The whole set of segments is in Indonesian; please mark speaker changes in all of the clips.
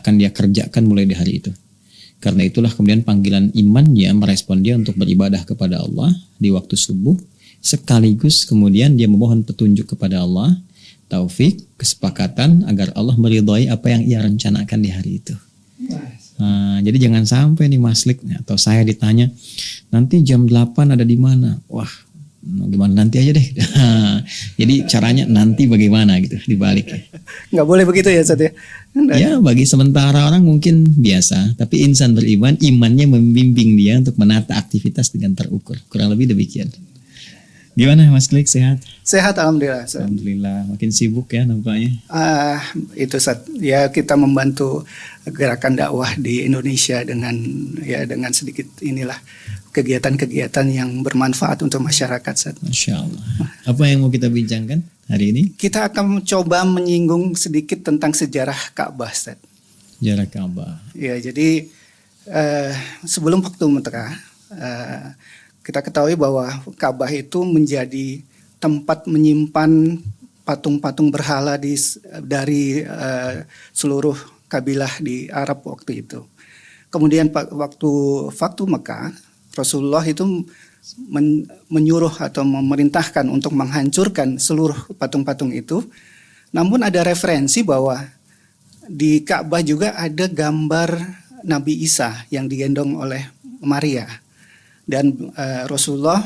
Speaker 1: akan dia kerjakan mulai di hari itu. Karena itulah kemudian panggilan imannya merespon dia untuk beribadah kepada Allah di waktu subuh, sekaligus kemudian dia memohon petunjuk kepada Allah, taufik, kesepakatan agar Allah meridhai apa yang ia rencanakan di hari itu. Nah, jadi jangan sampai nih Maslik atau saya ditanya, nanti jam 8 ada di mana? Wah, gimana nanti aja deh. Jadi caranya nanti bagaimana gitu dibalik.
Speaker 2: Nggak boleh begitu ya Ustaz ya?
Speaker 1: Ya bagi sementara orang mungkin biasa, tapi insan beriman, imannya membimbing dia untuk menata aktivitas dengan terukur. Kurang lebih demikian. Gimana Mas Klik, sehat?
Speaker 2: Sehat alhamdulillah.
Speaker 1: Alhamdulillah, makin sibuk ya nampaknya.
Speaker 2: Itu Ustaz, ya kita membantu gerakan dakwah di Indonesia dengan sedikit inilah kegiatan-kegiatan yang bermanfaat untuk masyarakat Ustaz.
Speaker 1: Masya Allah. Apa yang mau kita bincangkan hari ini?
Speaker 2: Kita akan mencoba menyinggung sedikit tentang sejarah Ka'bah Ustaz.
Speaker 1: Sejarah Ka'bah.
Speaker 2: Ya, jadi sebelum Waktu Mekah, kita ketahui bahwa Ka'bah itu menjadi tempat menyimpan patung-patung berhala dari seluruh kabilah di Arab waktu itu. Kemudian waktu Mekah, Rasulullah itu menyuruh atau memerintahkan untuk menghancurkan seluruh patung-patung itu. Namun ada referensi bahwa di Ka'bah juga ada gambar Nabi Isa yang digendong oleh Maria. Dan Rasulullah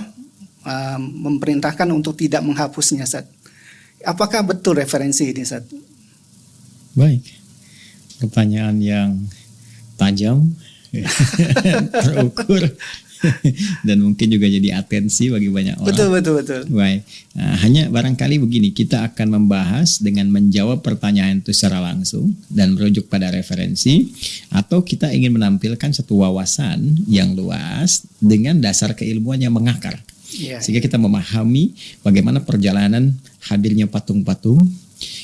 Speaker 2: memerintahkan untuk tidak menghapusnya, Ustaz. Apakah betul referensi ini, Ustaz?
Speaker 1: Baik, pertanyaan yang tajam, terukur, dan mungkin juga jadi atensi bagi banyak orang.
Speaker 2: Betul.
Speaker 1: Baik, hanya barangkali begini, kita akan membahas dengan menjawab pertanyaan itu secara langsung dan merujuk pada referensi, atau kita ingin menampilkan satu wawasan yang luas dengan dasar keilmuan yang mengakar. Sehingga kita memahami bagaimana perjalanan hadirnya patung-patung,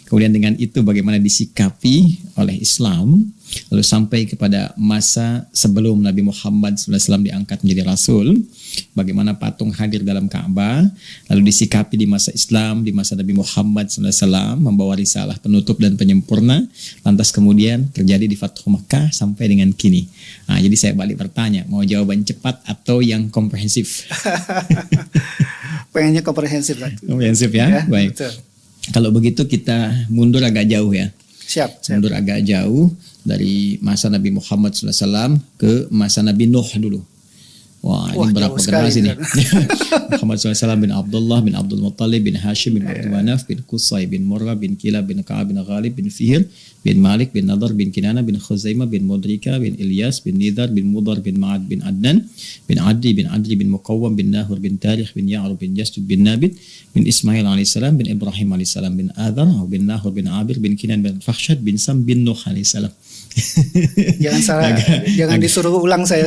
Speaker 1: kemudian dengan itu bagaimana disikapi oleh Islam, lalu sampai kepada masa sebelum Nabi Muhammad SAW diangkat menjadi Rasul, bagaimana patung hadir dalam Ka'bah, lalu disikapi di masa Islam, di masa Nabi Muhammad SAW membawa risalah penutup dan penyempurna, lantas kemudian terjadi di Fathu Makkah sampai dengan kini. Nah, jadi saya balik bertanya, mau jawaban cepat atau yang komprehensif?
Speaker 2: Pengennya komprehensif.
Speaker 1: Komprehensif ya? Baik.
Speaker 2: Betul.
Speaker 1: Kalau begitu kita mundur agak jauh ya.
Speaker 2: Siap.
Speaker 1: Mundur agak jauh dari masa Nabi Muhammad SAW ke masa Nabi Nuh dulu. Wah, ini berapa generasi nih? Muhammad SAW bin Abdullah bin Abdul Muttalib bin Hashim bin Abdul Manaf bin Qusay bin Murrah bin Kilab bin Ka'ab bin Ghalib bin Fihr bin Malik bin Nadar bin Kinana bin Khuzaimah bin Mudrika bin Ilyas bin Nidar bin Mudar bin Ma'ad bin Adnan bin Adri bin Muqawwam bin Nahur bin Tarikh bin Ya'rub bin Jastud bin Nabit bin Ismail alaihissalam bin Ibrahim alaihissalam bin Adhar bin Nahur bin Abir bin Kinan bin Fakhshad bin Sam bin Nuh alaihissalam.
Speaker 2: Jangan salah, jangan disuruh ulang saya.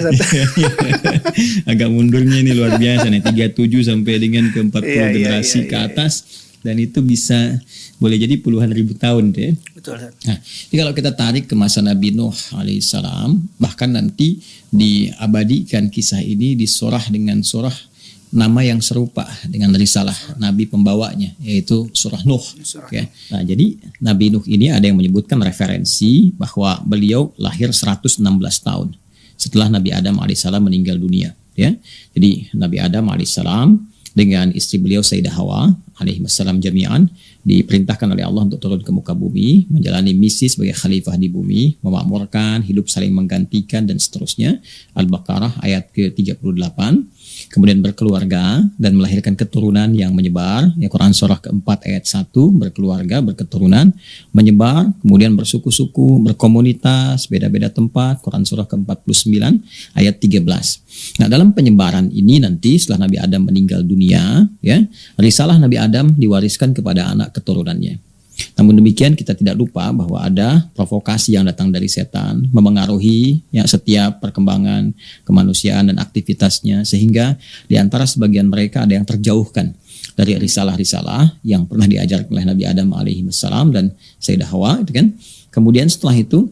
Speaker 1: Agak mundurnya ini luar biasa nih, 37 sampai dengan ke 40 generasi ke atas, dan itu bisa boleh jadi puluhan ribu tahun deh.
Speaker 2: Betul.
Speaker 1: Nah, jadi kalau kita tarik ke masa Nabi Nuh alaihissalam, bahkan nanti diabadikan kisah ini di surah dengan surah nama yang serupa dengan risalah Nabi pembawanya, yaitu surah Nuh. Ya. Nah, jadi Nabi Nuh ini ada yang menyebutkan referensi bahwa beliau lahir 116 tahun setelah Nabi Adam alaihissalam meninggal dunia. Ya. Jadi Nabi Adam alaihissalam dengan istri beliau Sayyidah Hawa alaihissalam jami'an diperintahkan oleh Allah untuk turun ke muka bumi, menjalani misi sebagai khalifah di bumi, memakmurkan, hidup saling menggantikan, dan seterusnya. Al-Baqarah ayat ke-38. Kemudian berkeluarga dan melahirkan keturunan yang menyebar. Ya, Quran surah keempat ayat 1, berkeluarga, berketurunan, menyebar, kemudian bersuku-suku, berkomunitas, beda-beda tempat. Quran surah ke-49 ayat 13. Nah, dalam penyebaran ini nanti setelah Nabi Adam meninggal dunia, ya, risalah Nabi Adam diwariskan kepada anak keturunannya. Namun demikian kita tidak lupa bahwa ada provokasi yang datang dari setan memengaruhi ya setiap perkembangan kemanusiaan dan aktivitasnya, sehingga di antara sebagian mereka ada yang terjauhkan dari risalah-risalah yang pernah diajarkan oleh Nabi Adam alaihissalam dan Sayyidah Hawa, itu kan. Kemudian setelah itu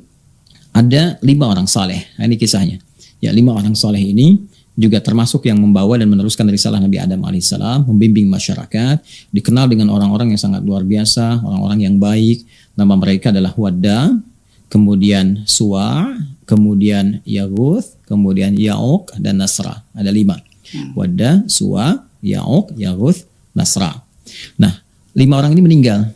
Speaker 1: ada 5 orang saleh. Nah, ini kisahnya. Ya, 5 orang saleh ini juga termasuk yang membawa dan meneruskan risalah Nabi Adam alaihissalam, membimbing masyarakat, dikenal dengan orang-orang yang sangat luar biasa, orang-orang yang baik. Nama mereka adalah Wadda, kemudian Suwa, kemudian Yaguth, kemudian Ya'uq dan Nasra. Ada 5. Wadda, Suwa, Ya'uq, Yaguth, Nasra. Nah, 5 orang ini meninggal.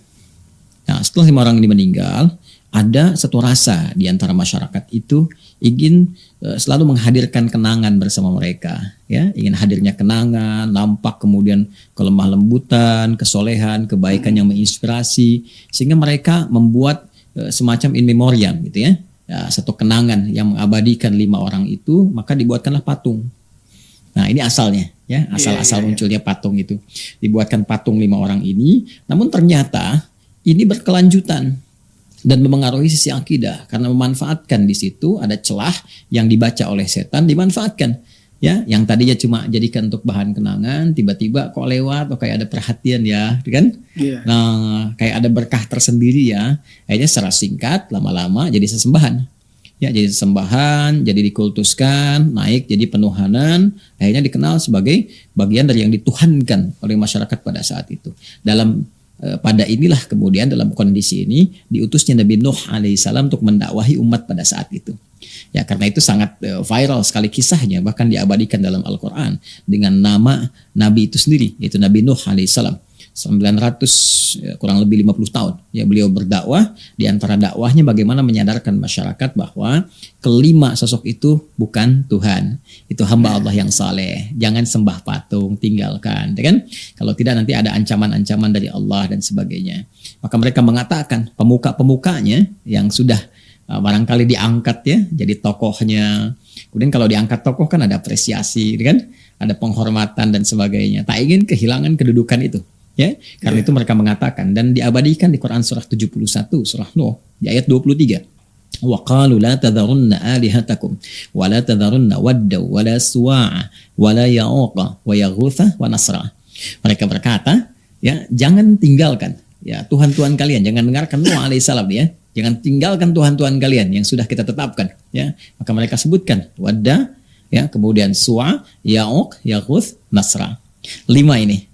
Speaker 1: Nah, setelah 5 orang ini meninggal, ada satu rasa di antara masyarakat itu ingin selalu menghadirkan kenangan bersama mereka, ya, ingin hadirnya kenangan, nampak kemudian kelemah lembutan, kesolehan, kebaikan yang menginspirasi, sehingga mereka membuat semacam in memoriam gitu ya. Ya, satu kenangan yang mengabadikan 5 orang itu, maka dibuatkanlah patung. Nah, ini asalnya ya, asal munculnya patung itu. Dibuatkan patung 5 orang ini, namun ternyata ini berkelanjutan dan memengaruhi sisi akidah karena memanfaatkan di situ ada celah yang dibaca oleh setan, dimanfaatkan ya, yang tadinya cuma jadikan untuk bahan kenangan, tiba-tiba kok lewat, kayak ada perhatian ya, kan? Nah, kayak ada berkah tersendiri ya. Akhirnya secara singkat lama-lama jadi sesembahan. Ya, jadi sesembahan, jadi dikultuskan, naik jadi penuhanan, akhirnya dikenal sebagai bagian dari yang dituhankan oleh masyarakat pada saat itu. Pada inilah kemudian dalam kondisi ini diutusnya Nabi Nuh alaihissalam untuk mendakwahi umat pada saat itu. Ya, karena itu sangat viral sekali kisahnya, bahkan diabadikan dalam Al-Quran dengan nama Nabi itu sendiri, yaitu Nabi Nuh alaihissalam. 900 kurang lebih 50 tahun ya beliau berdakwah. Di antara dakwahnya bagaimana menyadarkan masyarakat bahwa kelima sosok itu bukan Tuhan, itu hamba Allah yang saleh, jangan sembah patung, tinggalkan, ya kan? Kalau tidak nanti ada ancaman-ancaman dari Allah dan sebagainya. Maka mereka mengatakan, pemuka-pemukanya yang sudah barangkali diangkat ya jadi tokohnya. Kemudian kalau diangkat tokoh kan ada apresiasi, kan? Ada penghormatan dan sebagainya. Tak ingin kehilangan kedudukan itu. Ya, karena itu mereka mengatakan dan diabadikan di Quran surah 71 surah Nuh di ayat 23. Wa qalu la tadharunna alihatakum wa la tadharunna wadda wa la suwa'a wa la ya'uqa wa yaghutha wa nasra. Mereka berkata, ya, jangan tinggalkan ya Tuhan-Tuhan kalian, jangan dengarkan Nuh alaihissalam ya. Jangan tinggalkan Tuhan-Tuhan kalian yang sudah kita tetapkan ya. Maka mereka sebutkan wadda ya, kemudian suwa, ya'uq, yaghuth, nasra. 5 ini.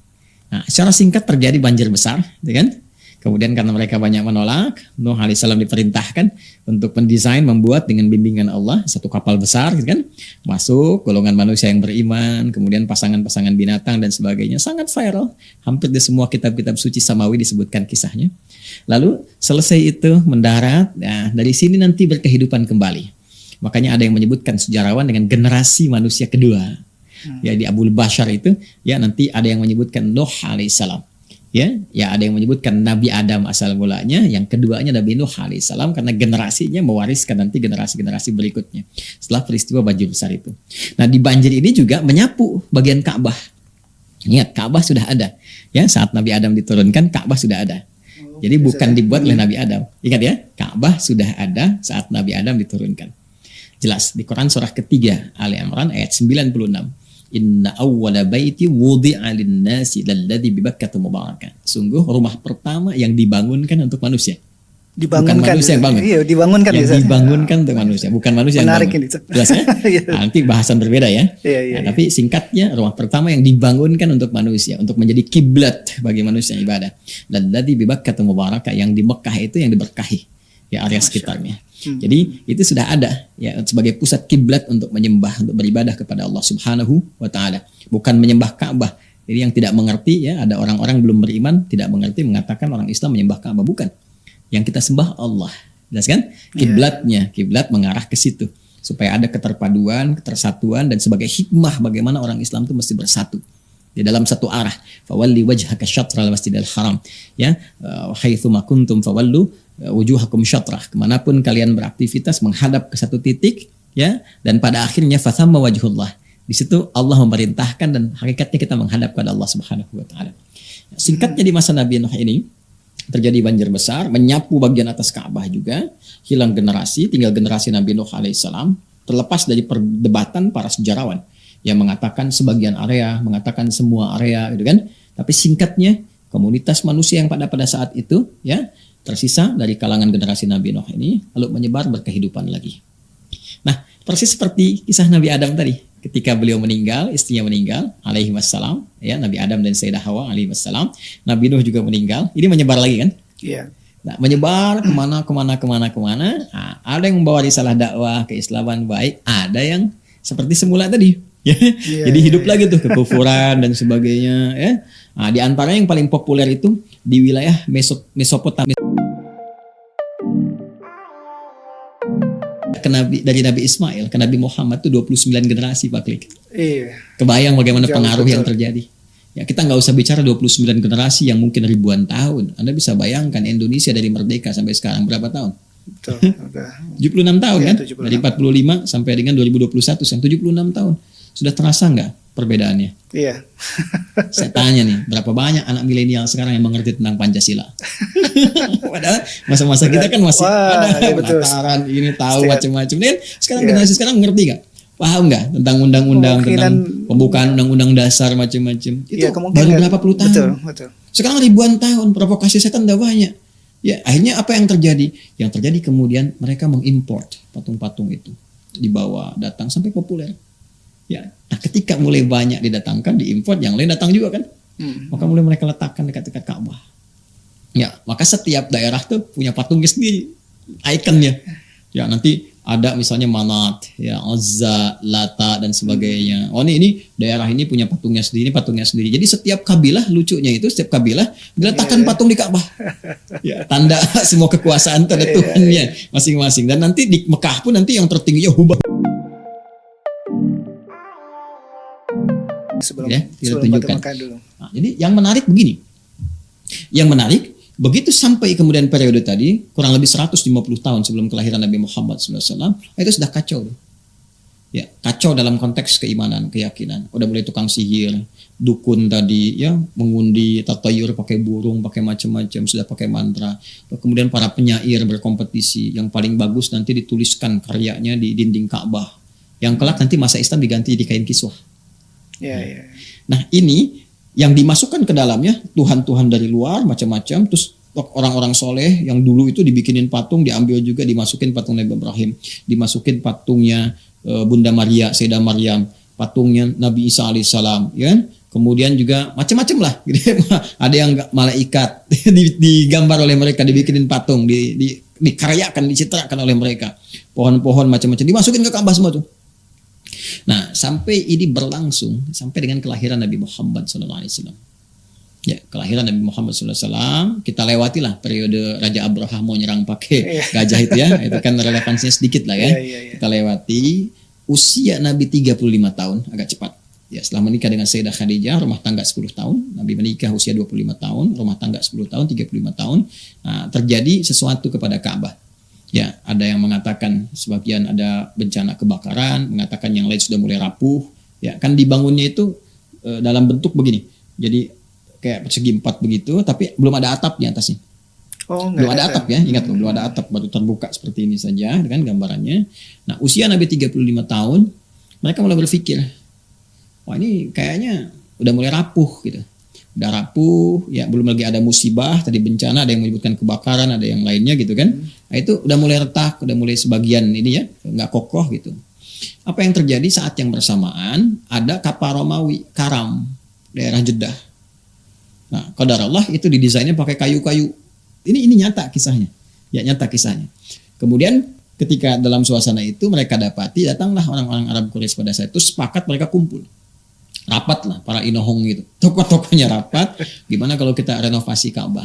Speaker 1: Nah, secara singkat terjadi banjir besar, ya kan? Kemudian karena mereka banyak menolak, Nuh alaihissalam diperintahkan untuk mendesain, membuat dengan bimbingan Allah satu kapal besar, gitu kan? Masuk golongan manusia yang beriman, kemudian pasangan-pasangan binatang dan sebagainya, sangat viral. Hampir di semua kitab-kitab suci samawi disebutkan kisahnya. Lalu selesai itu mendarat, nah dari sini nanti berkehidupan kembali. Makanya ada yang menyebutkan sejarawan dengan generasi manusia kedua. Ya, di Abul Bashar itu ya nanti ada yang menyebutkan Nuh alaihissalam ya ada yang menyebutkan Nabi Adam asal mulanya, yang keduanya Nabi Nuh alaihissalam karena generasinya mewariskan nanti generasi-generasi berikutnya setelah peristiwa banjir besar itu. Nah, di banjir ini juga menyapu bagian Ka'bah. Ingat, Ka'bah sudah ada ya saat Nabi Adam diturunkan, Ka'bah sudah ada. Jadi bukan dibuat oleh Nabi Adam. Ingat ya, Ka'bah sudah ada saat Nabi Adam diturunkan. Jelas di Quran surah ketiga Ali Imran ayat 96. Inna awwala baiti wudi'a lin-nasi lalladzi bi Bakkah mubarakan. Sungguh rumah pertama yang dibangunkan untuk manusia. Bukan manusia yang bangun.
Speaker 2: Iya, dibangunkan
Speaker 1: yang dibangunkan untuk manusia, bukan manusia
Speaker 2: menarik
Speaker 1: yang bangun.
Speaker 2: Ini.
Speaker 1: Jelas ya? Nah, nanti bahasan berbeda ya.
Speaker 2: Iya.
Speaker 1: Tapi singkatnya rumah pertama yang dibangunkan untuk manusia, untuk menjadi kiblat bagi manusia ibadah. Lalladzi bi Bakkah mubarakan, yang di Mekah itu yang diberkahi ya area sekitarnya. Jadi itu sudah ada ya sebagai pusat kiblat untuk menyembah, untuk beribadah kepada Allah Subhanahu wa taala, bukan menyembah Ka'bah. Jadi yang tidak mengerti ya, ada orang-orang belum beriman tidak mengerti mengatakan orang Islam menyembah Ka'bah, bukan. Yang kita sembah Allah. Jelas kan? Kiblatnya, kiblat mengarah ke situ supaya ada keterpaduan, ketersatuan dan sebagai hikmah bagaimana orang Islam itu mesti bersatu di dalam satu arah. Fawalli wajhaka syatral masjidil haram ya, haitsu ma kuntum fawallu wujuhakum syatrah, kemanapun kalian beraktivitas menghadap ke satu titik ya, dan pada akhirnya fathamma wajhullah, di situ Allah memerintahkan dan hakikatnya kita menghadap kepada Allah Subhanahu wa taala. Singkatnya di masa Nabi Nuh ini terjadi banjir besar, menyapu bagian atas Ka'bah juga, hilang generasi, tinggal generasi Nabi Nuh alaihissalam, terlepas dari perdebatan para sejarawan yang mengatakan sebagian area, mengatakan semua area gitu kan. Tapi singkatnya komunitas manusia yang pada saat itu ya tersisa dari kalangan generasi Nabi Nuh ini lalu menyebar berkehidupan lagi. Nah, persis seperti kisah Nabi Adam tadi, ketika beliau meninggal, istrinya meninggal alaihi wassalam ya, Nabi Adam dan Sayyidah Hawa alaihi wassalam, Nabi Nuh juga meninggal, ini menyebar lagi kan?
Speaker 2: Iya.
Speaker 1: Nah, menyebar kemana. Nah, ada yang membawa risalah dakwah keislaman baik, ada yang seperti semula tadi. Ya. Jadi hidup lagi tuh kekufuran dan sebagainya. Ya. Nah, di antaranya yang paling populer itu di wilayah Mesopotamia. Dari Nabi Ismail ke Nabi Muhammad tuh 29 generasi Pak Klik.
Speaker 2: Iya.
Speaker 1: Kebayang bagaimana
Speaker 2: Jauh,
Speaker 1: pengaruh
Speaker 2: betul.
Speaker 1: yang terjadi. Ya, kita nggak usah bicara 29 generasi yang mungkin ribuan tahun. Anda bisa bayangkan Indonesia dari merdeka sampai sekarang berapa tahun?
Speaker 2: Betul. Udah.
Speaker 1: 76 tahun
Speaker 2: Iya,
Speaker 1: kan?
Speaker 2: 76.
Speaker 1: Dari 45 sampai dengan 2021, 76 tahun. Sudah terasa nggak perbedaannya?
Speaker 2: Iya.
Speaker 1: Saya tanya nih, berapa banyak anak milenial sekarang yang mengerti tentang Pancasila? Padahal masa-masa kita kan masih ada
Speaker 2: iya, betul.
Speaker 1: penasaran, ini tahu
Speaker 2: Setiap-
Speaker 1: macam-macam. Dan sekarang
Speaker 2: Iya.
Speaker 1: generasi sekarang ngerti nggak? Paham nggak tentang undang-undang, tentang
Speaker 2: Kemungkinan-
Speaker 1: pembukaan undang-undang dasar macam-macam? Itu
Speaker 2: Iya,
Speaker 1: baru
Speaker 2: kemungkinan.
Speaker 1: berapa puluh tahun?
Speaker 2: Betul.
Speaker 1: Sekarang ribuan tahun, provokasi setan udah banyak. Ya, akhirnya apa yang terjadi? Yang terjadi kemudian mereka mengimport patung-patung itu, dibawa, datang sampai populer. Ya, nah ketika mulai banyak didatangkan, diimport, yang lain datang juga kan? Maka mulai mereka letakkan dekat-dekat Ka'bah. Ya, maka setiap daerah tuh punya patungnya sendiri, ikonnya. Ya, nanti ada misalnya Manat, ya Uzza, Lata dan sebagainya. Oh ini daerah ini punya patungnya sendiri, patungnya sendiri. Jadi setiap kabilah, lucunya itu setiap kabilah diletakkan patung di Ka'bah. Ya, tanda semua kekuasaan tanda Tuhannya masing-masing. Dan nanti di Mekah pun nanti yang tertingginya Hubal.
Speaker 2: Sebelum,
Speaker 1: Ya, kita
Speaker 2: sebelum
Speaker 1: tunjukkan.
Speaker 2: Batu Mekah dulu.
Speaker 1: Nah, jadi yang menarik begini. Yang menarik, begitu sampai kemudian periode tadi, kurang lebih 150 tahun sebelum kelahiran Nabi Muhammad SAW, itu sudah kacau. Ya, kacau dalam konteks keimanan, keyakinan. Udah mulai tukang sihir, dukun tadi, ya mengundi, tatayur pakai burung, pakai macam-macam, sudah pakai mantra. Kemudian para penyair berkompetisi, yang paling bagus nanti dituliskan karyanya di dinding Ka'bah. Yang kelak nanti masa Islam diganti di kain kiswah.
Speaker 2: Iya.
Speaker 1: Nah ini yang dimasukkan ke dalamnya Tuhan-Tuhan dari luar macam-macam, terus orang-orang soleh yang dulu itu dibikinin patung, diambil juga dimasukin patung Nabi Ibrahim, dimasukin patungnya Bunda Maria, Sayyidah Maryam, patungnya Nabi Isa alaihissalam, ya kan? Kemudian juga macam-macam lah, gitu. Ada yang malaikat digambar oleh mereka, dibikinin patung, dikaryakan, dicitrakan oleh mereka, pohon-pohon macam-macam dimasukin ke Ka'bah semua tuh. Nah, sampai ini berlangsung sampai dengan kelahiran Nabi Muhammad SAW. Ya, kelahiran Nabi Muhammad SAW, kita lewatilah periode Raja Abraha mau nyerang pakai gajah itu ya, itu kan relevansinya sedikit lah ya. Kita lewati usia Nabi 35 tahun, agak cepat. Ya, setelah menikah dengan Sayyidah Khadijah, rumah tangga 10 tahun, Nabi menikah usia 25 tahun, rumah tangga 10 tahun, 35 tahun, nah, terjadi sesuatu kepada Ka'bah. Ya, ada yang mengatakan sebagian ada bencana kebakaran, mengatakan yang lain sudah mulai rapuh. Ya, kan dibangunnya itu dalam bentuk begini. Jadi kayak persegi 4 begitu, tapi belum ada atap di atasnya.
Speaker 2: Oh,
Speaker 1: belum ada atap ya, ingat loh, belum ada atap, baru terbuka seperti ini saja kan gambarannya. Nah, usia Nabi 35 tahun, mereka mulai berpikir, wah ini kayaknya udah mulai rapuh gitu. Udah rapuh, ya belum lagi ada musibah, tadi bencana, ada yang menyebutkan kebakaran, ada yang lainnya gitu kan. Nah, itu udah mulai retak, udah mulai sebagian ini ya, nggak kokoh gitu. Apa yang terjadi saat yang bersamaan, ada kapal Romawi, Karam, daerah Jeddah. Nah, qadarullah itu didesainnya pakai kayu-kayu. Ini nyata kisahnya. Ya, nyata kisahnya. Kemudian ketika dalam suasana itu mereka dapati, datanglah orang-orang Arab Quraisy pada saat itu, sepakat mereka kumpul. Rapat lah para inohong gitu, tokoh-tokohnya rapat, gimana kalau kita renovasi Ka'bah.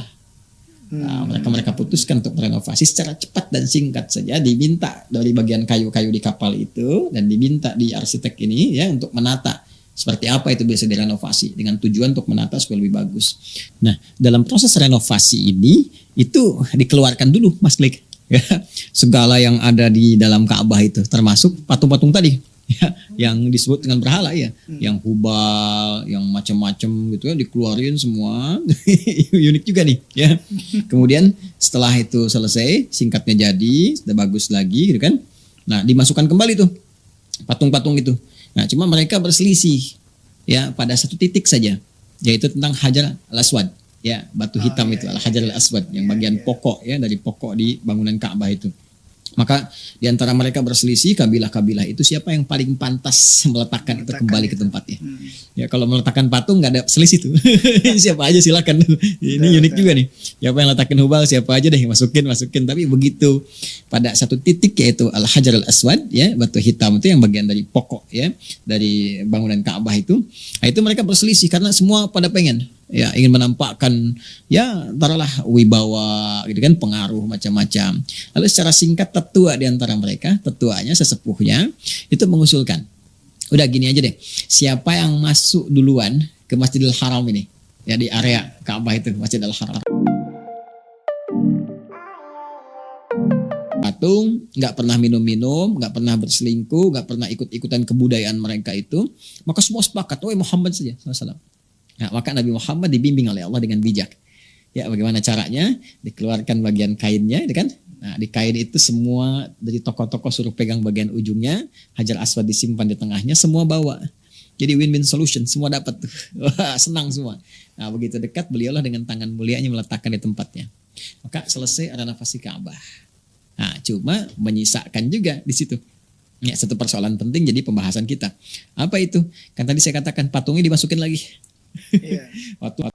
Speaker 1: Nah, mereka putuskan untuk renovasi secara cepat dan singkat saja, diminta dari bagian kayu-kayu di kapal itu dan diminta di arsitek ini ya untuk menata seperti apa itu bisa direnovasi dengan tujuan untuk menata supaya lebih bagus. Nah, dalam proses renovasi ini itu dikeluarkan dulu Mas Klik ya, segala yang ada di dalam Ka'bah itu termasuk patung-patung tadi. Ya, yang disebut dengan berhala ya, yang Hubal, yang macam-macam gitu ya, dikeluarin semua. Unik juga nih ya. Kemudian setelah itu selesai, singkatnya jadi, sudah bagus lagi gitu kan. Nah, dimasukkan kembali tuh patung-patung itu. Nah, cuma mereka berselisih ya pada satu titik saja, yaitu tentang Hajar al-Aswad ya, batu hitam itu, Al-Hajar al-Aswad yang bagian pokok ya, dari pokok di bangunan Ka'bah itu. Maka di antara mereka berselisih kabilah-kabilah itu siapa yang paling pantas meletakkan itu kembali ke tempatnya. Ya kalau meletakkan patung nggak ada selisih tuh. Siapa aja silakan. Ini unik juga nih. Siapa yang letakkan Hubal siapa aja deh masukin. Tapi begitu pada satu titik yaitu Al-Hajar Al-Aswad ya, batu hitam itu yang bagian dari pokok ya dari bangunan Ka'bah itu. Nah, itu mereka berselisih karena semua pada pengen ya ingin menampakkan ya taruhlah wibawa gitu kan, pengaruh macam-macam. Lalu secara singkat tetua di antara mereka, tetuanya sesepuhnya itu mengusulkan, udah gini aja deh, siapa yang masuk duluan ke Masjidil Haram ini ya di area Ka'bah itu Masjidil Haram, patung, nggak pernah minum-minum, nggak pernah berselingkuh, nggak pernah ikut-ikutan kebudayaan mereka itu, maka semua sepakat, oh Muhammad saja SAW. Nah, maka Nabi Muhammad dibimbing oleh Allah dengan bijak. Ya, bagaimana caranya? Dikeluarkan bagian kainnya, kan? Nah, di kain itu semua dari tokoh-tokoh suruh pegang bagian ujungnya, Hajar Aswad disimpan di tengahnya, semua bawa. Jadi win-win solution, semua dapat tuh. Wah, senang semua. Nah, begitu dekat beliaulah dengan tangan mulianya meletakkan di tempatnya. Maka selesai renovasi Ka'bah. Nah, cuma menyisakan juga di situ. Ya, satu persoalan penting jadi pembahasan kita. Apa itu? Kan tadi saya katakan patungnya dimasukin lagi. Waktu